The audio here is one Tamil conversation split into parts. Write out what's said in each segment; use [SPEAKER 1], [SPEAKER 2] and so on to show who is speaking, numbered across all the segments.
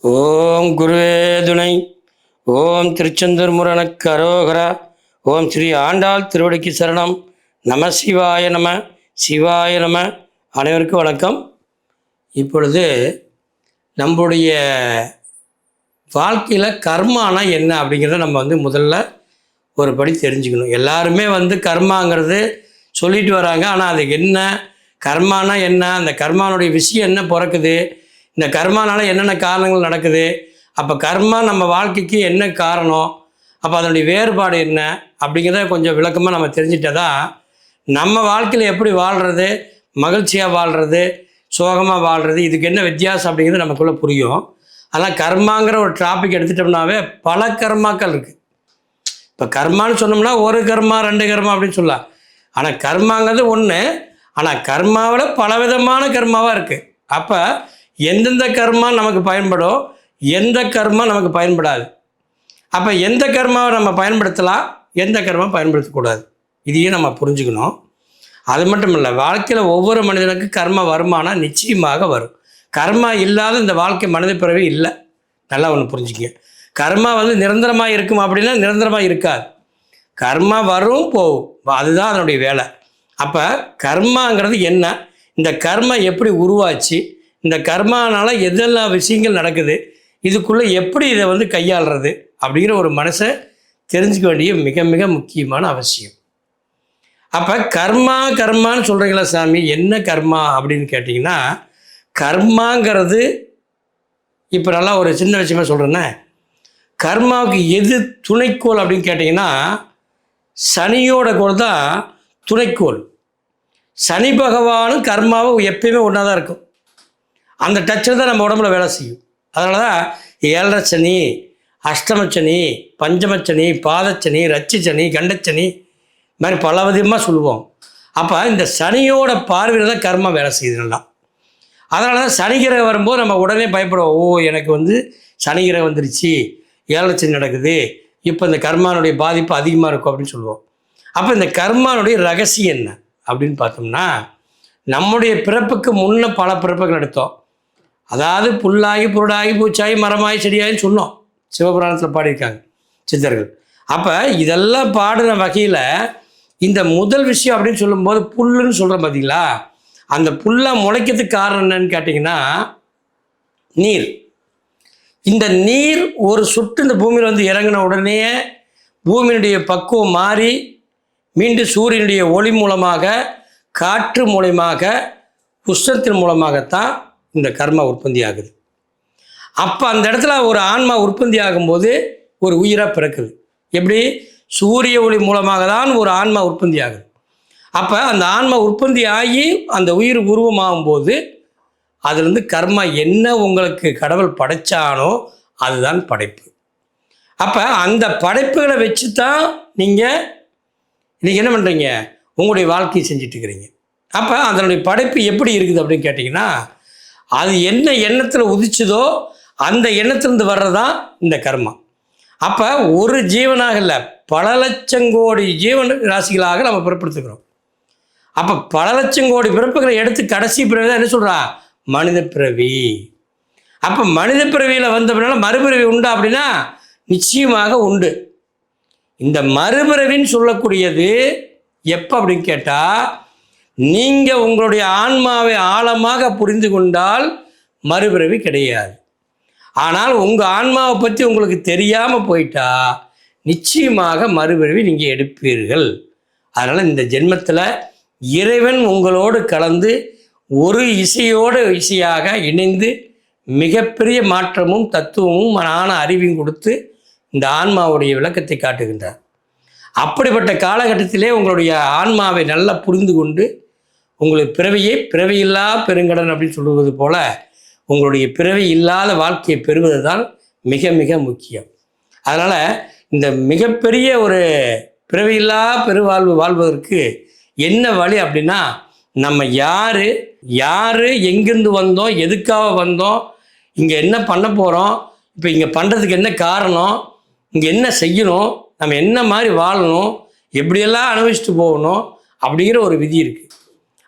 [SPEAKER 1] ஓம் குருவே துணை. ஓம் திருச்செந்தூர் முருகனுக்கு அரோகரா. ஓம் ஸ்ரீ ஆண்டாள் திருவடிக்கு சரணம். நம சிவாய நம. சிவாய நம. அனைவருக்கும் வணக்கம். இப்பொழுது நம்முடைய வாழ்க்கையில் கர்மானா என்ன அப்படிங்கிறத நம்ம முதல்ல ஒரு படி தெரிஞ்சுக்கணும். எல்லாருமே கர்மாங்கிறது சொல்லிட்டு வராங்க. ஆனால் அது என்ன, கர்மானா என்ன, அந்த கர்மானுடைய விஷயம் என்ன பிறக்குது, இந்த கர்மானால என்னென்ன காரணங்கள் நடக்குது, அப்போ கர்மா நம்ம வாழ்க்கைக்கு என்ன காரணம், அப்போ அதனுடைய வேறுபாடு என்ன அப்படிங்கிறத கொஞ்சம் விளக்கமாக நம்ம தெரிஞ்சிட்டதா நம்ம வாழ்க்கையில் எப்படி வாழ்கிறது, மகிழ்ச்சியாக வாழ்கிறது, சோகமாக வாழ்கிறது, இதுக்கு என்ன வித்தியாசம் அப்படிங்கிறது நமக்குள்ளே புரியும். ஆனால் கர்மாங்கிற ஒரு டாபிக் எடுத்துட்டோம்னாவே பல கர்மாக்கள் இருக்குது. இப்போ கர்மான்னு சொன்னோம்னா ஒரு கர்மா ரெண்டு கர்மா அப்படின்னு சொல்லலாம். ஆனால் கர்மாங்கிறது ஒன்று, ஆனால் கர்மாவில் பலவிதமான கர்மாவாக இருக்குது. அப்போ எந்தெந்த கர்மா நமக்கு பயன்படும், எந்த கர்மா நமக்கு பயன்படாது. அப்போ எந்த கர்மாவை நம்ம பயன்படுத்தலாம், எந்த கர்மா பயன்படுத்தக்கூடாது, இதையும் நம்ம புரிஞ்சுக்கணும். அது மட்டும் இல்லை, வாழ்க்கையில் ஒவ்வொரு மனிதனுக்கு கர்மா வருமானம் நிச்சயமாக வரும். கர்மா இல்லாத இந்த வாழ்க்கை மனித பிறவி இல்லை. நல்லா ஒன்று புரிஞ்சுக்க. கர்மா நிரந்தரமாக இருக்கும் அப்படின்னா நிரந்தரமாக இருக்காது. கர்மா வரும் போகும், அதுதான் அதனுடைய வேலை. அப்போ கர்மாங்கிறது என்ன, இந்த கர்மா எப்படி உருவாச்சு, இந்த கர்மானால் எதெல்லாம் விஷயங்கள் நடக்குது, இதுக்குள்ளே எப்படி இதை கையாளுறது அப்படிங்கிற ஒரு மனசை தெரிஞ்சுக்க வேண்டிய மிக மிக முக்கியமான அவசியம். அப்போ கர்மான்னு சொல்கிறீங்களா சாமி, என்ன கர்மா அப்படின்னு கேட்டிங்கன்னா, கர்மாங்கிறது இப்போ நல்லா ஒரு சின்ன விஷயமா சொல்கிறேன்னே, கர்மாவுக்கு எது துணைக்கோள் அப்படின்னு கேட்டிங்கன்னா, சனியோட கோள் தான் துணைக்கோள். சனி பகவானும் கர்மாவும் எப்பயுமே ஒன்றா தான் இருக்கும். அந்த டச்சில் தான் நம்ம உடம்புல வேலை செய்யும். அதனால தான் 7.5 சனி, அஷ்டமச்சனி, பஞ்சமச்சனி, பாதச்சனி, ரச்சிச்சனி, கண்டச்சனி மாதிரி பல விதமாக சொல்லுவோம். அப்போ இந்த சனியோட பார்வையில் தான் கர்மா வேலை செய்யுது நல்லா. அதனால தான் சனிக்கிரகம் வரும்போது நம்ம உடனே பயப்படுவோம். ஓ, எனக்கு சனிக்கிரகம் வந்துருச்சு, 7.5 சனி நடக்குது, இப்போ இந்த கர்மானுடைய பாதிப்பு அதிகமாக இருக்கும் அப்படின்னு சொல்லுவோம். அப்போ இந்த கர்மானுடைய ரகசியம் என்ன அப்படின்னு பார்த்தோம்னா, நம்முடைய பிறப்புக்கு முன்ன பல பிறப்புகள் எடுத்தோம். அதாவது புல்லாகி புருடாகி பூச்சாகி மரமாகி செடியாகின்னு சொன்னோம், சிவபுராணத்தில் பாடியிருக்காங்க சித்தர்கள். அப்போ இதெல்லாம் பாடின வகையில் இந்த முதல் விஷயம் அப்படின்னு சொல்லும்போது புல்லுன்னு சொல்கிறோம் பார்த்தீங்களா, அந்த புல்லை முளைக்கிறதுக்கு காரணம் என்னன்னு கேட்டிங்கன்னா நீர். இந்த நீர் ஒரு சுட்டு இந்த பூமியில் இறங்கின உடனே பூமியினுடைய பக்குவம் மாறி மீண்டும் சூரியனுடைய ஒளி மூலமாக, காற்று மூலமாக, உஷ்ணத்தின் மூலமாகத்தான் இந்த கர்மா உற்பத்தி ஆகுது. அப்போ அந்த இடத்துல ஒரு ஆன்மா உற்பத்தி ஆகும்போது ஒரு உயிராக பிறக்குது. எப்படி? சூரிய ஒளி மூலமாக தான் ஒரு ஆன்மா உற்பத்தி ஆகுது. அப்போ அந்த ஆன்மா உற்பத்தி ஆகி அந்த உயிர் உருவமாகும்போது அதுலேருந்து கர்மா என்ன உங்களுக்கு கடவுள் படைச்சானோ அதுதான் படைப்பு. அப்போ அந்த படைப்புகளை வச்சு தான் நீங்கள் இன்றைக்கி என்ன பண்ணுறீங்க, உங்களுடைய வாழ்க்கையை செஞ்சிட்ருக்கிறீங்க. அப்போ அதனுடைய படைப்பு எப்படி இருக்குது அப்படின்னு கேட்டிங்கன்னா, அது என்ன எண்ணத்தில் உதிச்சதோ அந்த எண்ணத்திலிருந்து வர்றதான் இந்த கர்மா. அப்போ ஒரு ஜீவனாக இல்லை, பல லட்சம் கோடி ஜீவன் ராசிகளாக நம்ம பிறப்படுத்துக்கிறோம். அப்போ பல லட்சம் கோடி பிறப்புகளை எடுத்து கடைசி பிறவி தான் என்ன சொல்கிறா, மனித பிறவி. அப்போ மனித பிறவியில் வந்தபடினால மறுபிறவி உண்டா அப்படின்னா நிச்சயமாக உண்டு. இந்த மறுபிறவின்னு சொல்லக்கூடியது எப்போ அப்படின்னு கேட்டால், நீங்கள் உங்களுடைய ஆன்மாவை ஆழமாக புரிந்து கொண்டால் மறுபிறவி கிடையாது. ஆனால் உங்கள் ஆன்மாவை பற்றி உங்களுக்கு தெரியாமல் போயிட்டா நிச்சயமாக மறுபிறவி நீங்கள் எடுப்பீர்கள். அதனால் இந்த ஜென்மத்தில் இறைவன் உங்களோடு கலந்து ஒரு இசையாக இணைந்து மிகப்பெரிய மாற்றமும் தத்துவமும் அறிவையும் கொடுத்து இந்த ஆன்மாவுடைய விளக்கத்தை காட்டுகின்றார். அப்படிப்பட்ட காலகட்டத்திலே உங்களுடைய ஆன்மாவை நல்லா புரிந்து கொண்டு உங்களுக்கு பிறவியில்லா பெருங்கடன் அப்படின்னு சொல்லுவது போல உங்களுடைய பிறவி இல்லாத வாழ்க்கையை பெறுவது தான் மிக மிக முக்கியம். அதனால் இந்த மிகப்பெரிய ஒரு பிறவியில்லா பெருவாழ்வு வாழ்வதற்கு என்ன வழி அப்படின்னா, நம்ம யார் எங்கேருந்து வந்தோம், எதுக்காக வந்தோம், இங்கே என்ன பண்ண போகிறோம், இப்போ இங்கே பண்ணுறதுக்கு என்ன காரணம், இங்கே என்ன செய்யணும், நம்ம என்ன மாதிரி வாழணும், எப்படியெல்லாம் அனுபவிச்சுட்டு போகணும் அப்படிங்கிற ஒரு விதி இருக்குது.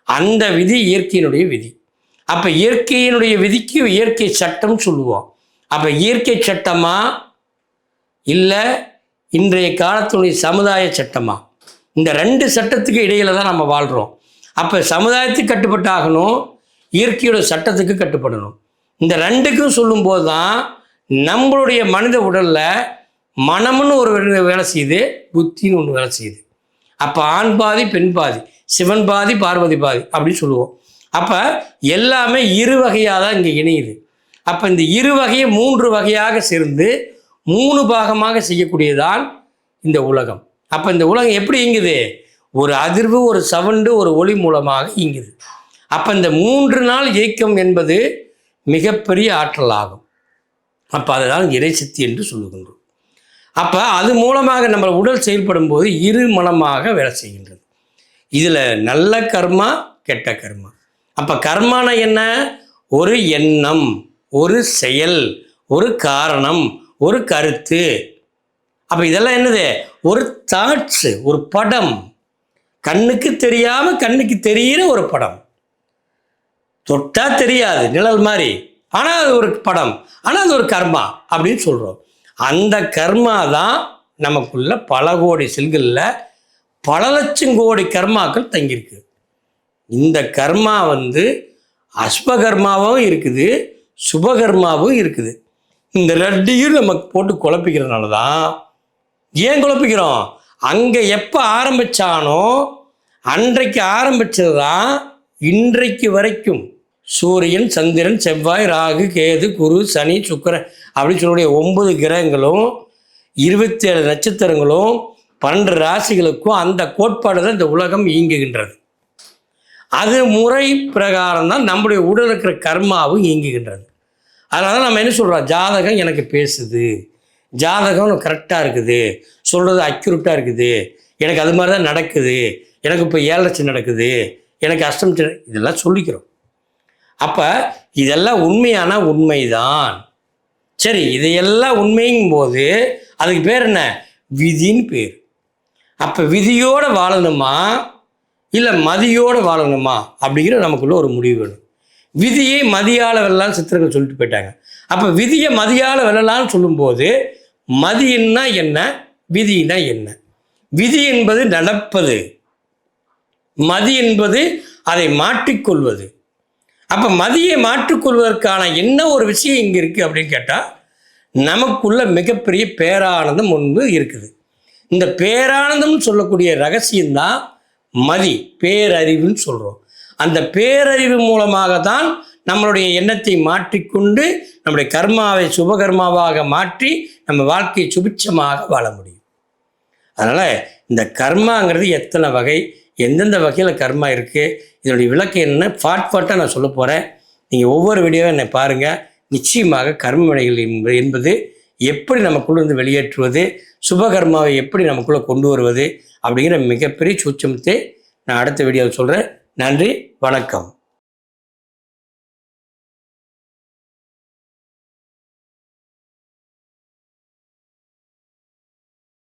[SPEAKER 1] அந்த விதி இயற்கையினுடைய விதி. அப்போ இயற்கையினுடைய விதிக்கு இயற்கை சட்டம் சொல்லுவோம். அப்போ இயற்கை சட்டமா இல்லை இன்றைய காலத்துடைய சமுதாய சட்டமா? இந்த 2 சட்டத்துக்கு இடையில தான் நம்ம வாழ்கிறோம். அப்போ சமுதாயத்துக்கு கட்டுப்பட்டாகணும், இயற்கையோட சட்டத்துக்கு கட்டுப்படணும். இந்த 2க்கும் சொல்லும்போது தான் நம்மளுடைய மனித உடலில் மனம்னு ஒரு வேலை செய்யுது, புத்தின்னு ஒன்று வேலை செய்யுது. அப்போ ஆண் பாதி பெண் பாதி, சிவன் பாதி பார்வதி பாதி அப்படின்னு சொல்லுவோம். அப்போ எல்லாமே 2 வகையாக தான் இங்கே இணையுது. அப்போ இந்த 2 வகையை 3 வகையாக சேர்ந்து 3 பாகமாக செய்யக்கூடியதான் இந்த உலகம். அப்போ இந்த உலகம் எப்படி இயங்குது? ஒரு அதிர்வு, ஒரு சவுண்டு, ஒரு ஒளி மூலமாக இயங்குது. அப்போ இந்த 3 நாள் இயக்கம் என்பது மிகப்பெரிய ஆற்றல் ஆகும். அப்போ அதுதான் இறைசக்தி என்று சொல்லுகின்றோம். அப்போ அது மூலமாக நம்ம உடல் செயல்படும் போது 2 மனமாக வேலை செய்கின்றது. இதில் நல்ல கர்மா, கெட்ட கர்மா. அப்போ கர்மான என்ன? ஒரு எண்ணம், ஒரு செயல், ஒரு காரணம், ஒரு கருத்து. அப்போ இதெல்லாம் என்னது? ஒரு தாட்ஸு, ஒரு படம், கண்ணுக்கு தெரியாமல் கண்ணுக்கு தெரிகிற ஒரு படம். தொட்டா தெரியாது, நிழல் மாதிரி, ஆனால் அது ஒரு படம், ஆனால் அது ஒரு கர்மா அப்படின்னு சொல்கிறோம். அந்த கர்மா தான் நமக்குள்ள பல கோடி செல்களில் பல லட்சம் கோடி கர்மாக்கள் தங்கியிருக்கு. இந்த கர்மா அஸ்பகர்மாவும் இருக்குது, சுபகர்மாவும் இருக்குது. இந்த 2ஐயும் நமக்கு போட்டு குழப்பிக்கிறதுனால தான். ஏன் குழப்பிக்கிறோம்? அங்கே எப்போ ஆரம்பித்தானோ அன்றைக்கு ஆரம்பித்தது தான் இன்றைக்கு வரைக்கும் சூரியன், சந்திரன், செவ்வாய், ராகு, கேது, குரு, சனி, சுக்கிரன் அப்படின்னு சொல்லக்கூடிய 9 கிரகங்களும் 27 நட்சத்திரங்களும் 12 ராசிகளுக்கும் அந்த கோட்பாடு தான் இந்த உலகம் இயங்குகின்றது. அது முறை பிரகாரம் தான் நம்முடைய உடல் இருக்கிற கர்மாவும் இயங்குகின்றது. அதனால நம்ம என்ன சொல்கிறோம்? ஜாதகம் எனக்கு பேசுது, ஜாதகம் கரெக்டாக இருக்குது, சொல்கிறது அக்யூரேட்டாக இருக்குது, எனக்கு அது மாதிரி தான் நடக்குது, எனக்கு இப்போ 7 லட்சம் நடக்குது, எனக்கு அஷ்டம், இதெல்லாம் சொல்லிக்கிறோம். அப்போ இதெல்லாம் உண்மையான உண்மைதான். சரி, இதையெல்லாம் உண்மைங்கும் போது அதுக்கு பேர் என்ன? விதின்னு பேர். அப்போ விதியோடு வாழணுமா இல்லை மதியோடு வாழணுமா அப்படிங்கிற நமக்குள்ள ஒரு முடிவு வேணும். விதியை மதியால் வெல்லலாம்னு சித்தர்கள் சொல்லிட்டு போயிட்டாங்க. அப்போ விதியை மதியால் வெல்லலாம்னு சொல்லும்போது மதின்னா என்ன, விதினா என்ன? விதி என்பது நடப்பது, மதி என்பது அதை மாற்றிக்கொள்வது. அப்போ மதியை மாற்றிக்கொள்வதற்கான என்ன ஒரு விஷயம் இங்கே இருக்குது அப்படின்னு கேட்டால், நமக்குள்ள மிகப்பெரிய பேரானந்தம் ஒன்று இருக்குது. இந்த பேரானந்தம்னு சொல்லக்கூடிய ரகசியம்தான் மதி, பேரறிவுன்னு சொல்கிறோம். அந்த பேரறிவு மூலமாக தான் நம்மளுடைய எண்ணத்தை மாற்றிக்கொண்டு நம்முடைய கர்மாவை சுபகர்மாவாக மாற்றி நம்ம வாழ்க்கையை சுபிட்சமாக வாழ முடியும். அதனால் இந்த கர்மாங்கிறது எத்தனை வகை, எந்தெந்த வகையில் கர்மா இருக்குது, இதனுடைய விளக்கம் என்னென்னு பார்ட்டாக நான் சொல்ல போகிறேன். நீங்கள் ஒவ்வொரு வீடியோவும் என்னை பாருங்கள். நிச்சயமாக கர்ம வினைகள் என்பது எப்படி நமக்குள்ளே வெளியேற்றுவது, சுபகர்மாவை எப்படி நமக்குள்ளே கொண்டு வருவது அப்படிங்கிற மிகப்பெரிய சூட்சமத்தை நான் அடுத்த வீடியோவில் சொல்கிறேன். நன்றி, வணக்கம்.